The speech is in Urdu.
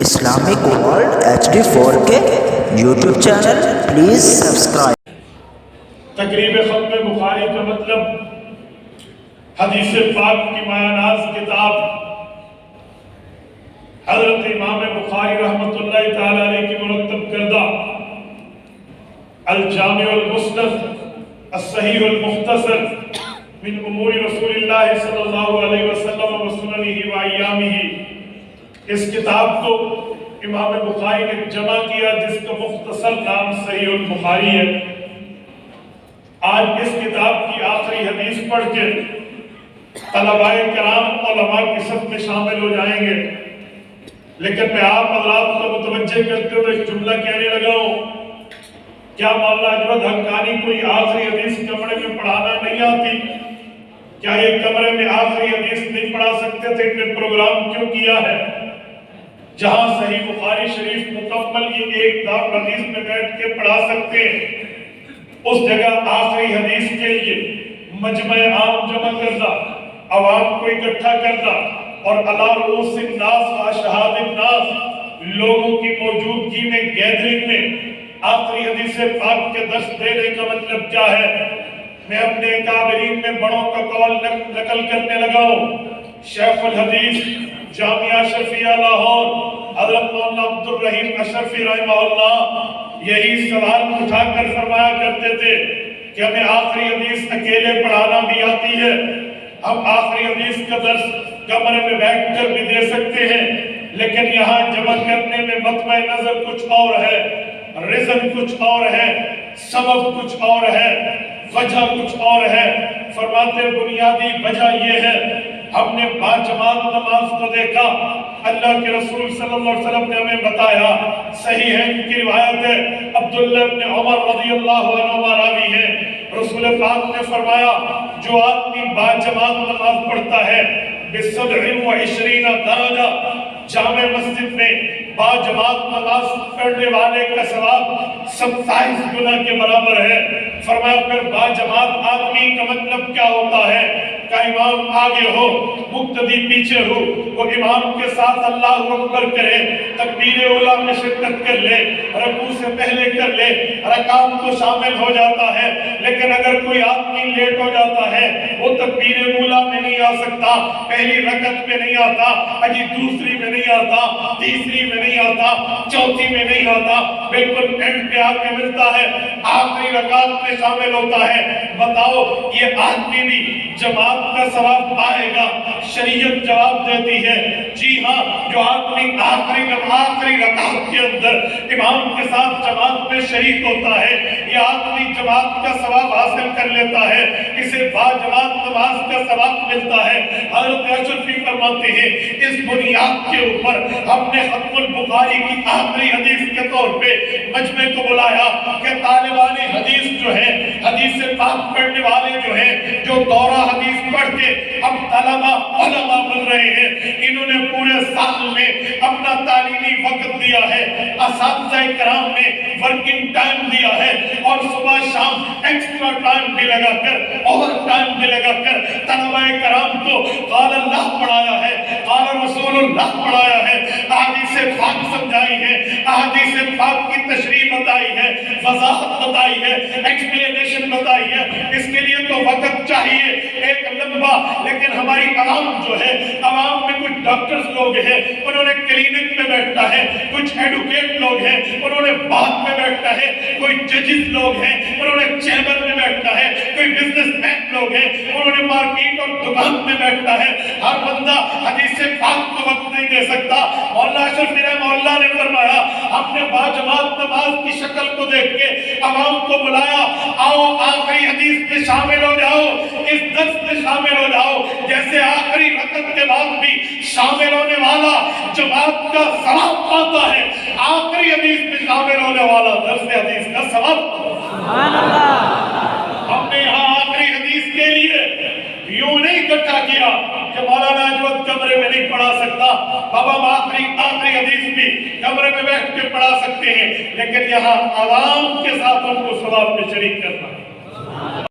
Islamic World HD 4K YouTube channel. Please subscribe. تقریب ختم بخاری کا مطلب حدیث پاک کی مایاناز کتاب حضرت امام بخاری رحمۃ اللہ تعالی علیہ کی مرتب کردہ الجامع المسند الصحیح المختصر من امور رسول اللہ صلی اللہ علیہ وسلم و سننہ و ایامہ، اس کتاب کو امام بخاری نے جمع کیا جس کا مختصر نام صحیح البخاری ہے۔ آج اس کتاب کی آخری حدیث پڑھ کے طلباء کرام علماء کی صف میں شامل ہو جائیں گے، لیکن میں آپ حضرات کو متوجہ کرتے ہوئے ایک جملہ کہنے لگا ہوں، کیا مولانا اجود حقانی کوئی آخری حدیث کمرے میں پڑھانا نہیں آتی؟ کیا یہ کمرے میں آخری حدیث نہیں پڑھا سکتے تھے؟ انہیں پروگرام کیوں کیا ہے؟ جہاں صحیح بخاری شریف مکمل یہ ایک دار حدیث میں بیٹھ کے پڑھا سکتے ہیں، اس جگہ آخری حدیث کے لیے مجمع عام جمع کردہ، عوام کو اکٹھا کردہ اور علی رؤوس الناس و اشہاد الناس لوگوں کی موجودگی میں گیدرنگ میں آخری حدیث پاک کے درس دینے کا مطلب کیا ہے؟ میں اپنے کابرین میں بڑوں کا قول نقل کرنے لگا ہوں۔ شیخ الحدیث جامعہ اشرفیہ لاہور حضرت مولانا عبدالرحیم اشرفی رحمہ اللہ یہی سوال اٹھا کر فرمایا کرتے تھے کہ ہمیں آخری حدیث اکیلے پڑھانا بھی آتی ہے، ہم آخری حدیث کا درس کمرے میں بیٹھ کر بھی دے سکتے ہیں، لیکن یہاں جمع کرنے میں مطمع نظر کچھ اور ہے، رزن کچھ اور ہے، سبب کچھ اور ہے، وجہ کچھ اور ہے۔ فرماتے بنیادی وجہ یہ ہے، ہم نے باجماعت نماز کو دیکھا، اللہ کے رسول صلی اللہ علیہ وسلم نے ہمیں بتایا، صحیح ہے ان کی روایت ہے، عبداللہ ابن عمر رضی اللہ عنہ راوی ہے، رسول پاک نے فرمایا جو آدمی باجماعت نماز پڑھتا ہے ب27 درجہ جامع مسجد میں باجماعت نماز پڑھنے والے کا ثواب 27 گنا کے برابر ہے۔ فرمایا پھر باجماعت آدمی کا مطلب کیا ہوتا ہے؟ کہ امام آگے ہو، مقتدی پیچھے ہو، وہ امام کے ساتھ اللہ اکبر کرے، تکبیر اولیٰ میں شرکت کر لے، رکوع سے پہلے کر لے، رکعت کو شامل ہو جاتا ہے۔ لیکن اگر کوئی آدمی لیٹ ہو جاتا ہے، وہ تکبیر اولیٰ میں نہیں آ سکتا، پہلی رکعت میں نہیں آتا، اجی دوسری میں نہیں آتا، تیسری میں نہیں آتا، چوتھی میں نہیں آتا، بالکل اینڈ پہ آ کے ملتا ہے، آخری رکعت میں شامل ہوتا ہے۔ بتاؤ یہ آدمی بھی جماعت کا ثواب پائے گا؟ شریعت جواب دیتی ہے جی ہاں، جو آدمی آخری رکعت کے اندر امام کے ساتھ جماعت میں شریک ہوتا ہے، یہ آدمی جماعت کا ثواب حاصل کر لیتا ہے، اسے باجماعت نماز کا ثواب ملتا ہے۔ حضرت اشرفی فرماتے ہیں اس بنیاد کے اوپر ہم نے ختم البخاری کی آخری حدیث کے طور پہ مجمع کو بلایا کہ طالبان حدیث جو ہیں، حدیث پاک پڑھنے والے جو ہیں، جو دورہ حدیث پڑھ کے اب طلبہ علماء بن رہے ہیں، انہوں نے پورے سال میں اپنا تعلیمی وقت دیا ہے، اساتذہ کرام نے ورکنگ ٹائم دیا ہے، اور صبح شام ایکسٹرا ٹائم بھی لگا کر، اوور ٹائم بھی لگا کر طلبہ کرام کو قال اللہ پڑھایا ہے، قال رسول اللہ پڑھایا ہے، احادیث پاک سمجھائی ہے، احادیث پاک کی تشریح بتائی ہے، وضاحت بتائی ہے، ایکسپلینیشن بتائی ہے۔ اس کے لیے تو وقت چاہیے ایک لمبا، لیکن ہماری عوام جو ہے، عوام میں کچھ ڈاکٹرز لوگ ہیں، انہوں نے کلینک میں بیٹھتا ہے، کچھ ایڈوکیٹ لوگ ہیں، انہوں نے بات میں بیٹھتا ہے، کوئی ججز لوگ ہیں، انہوں نے چیمبر میں بیٹھتا ہے، کوئی بزنس مین لوگ ہیں، انہوں نے مارکیٹ اور دکان میں بیٹھتا ہے۔ ہر بندہ حدیث پاک کو وقت نہیں دے سکتا۔ مولانا اشرفی رحمہ اللہ نے فرمایا ہم نے باجماعت نماز کی شکل کو دیکھ کے عوام کو بلایا، آؤ آخری حدیث میں شامل ہو جاؤ، اس درس میں شامل ہو جاؤ، جیسے آخری رکعت کے بعد بھی شامل ہونے والا جماعت کا ثواب پاتا ہے، آخری حدیث میں شامل ہونے والا درس حدیث کا ثواب۔ سبحان اللہ۔ ہم نے یہاں آخری حدیث کے لیے یوں نہیں اکٹھا کیا کہ مولانا اجود کمرے میں نہیں پڑھا سکتا، بابا ہم آخری حدیث بھی کمرے میں بیٹھ کے پڑھا سکتے ہیں، لیکن یہاں عوام کے ساتھ ان کو ثواب میں شریک کرنا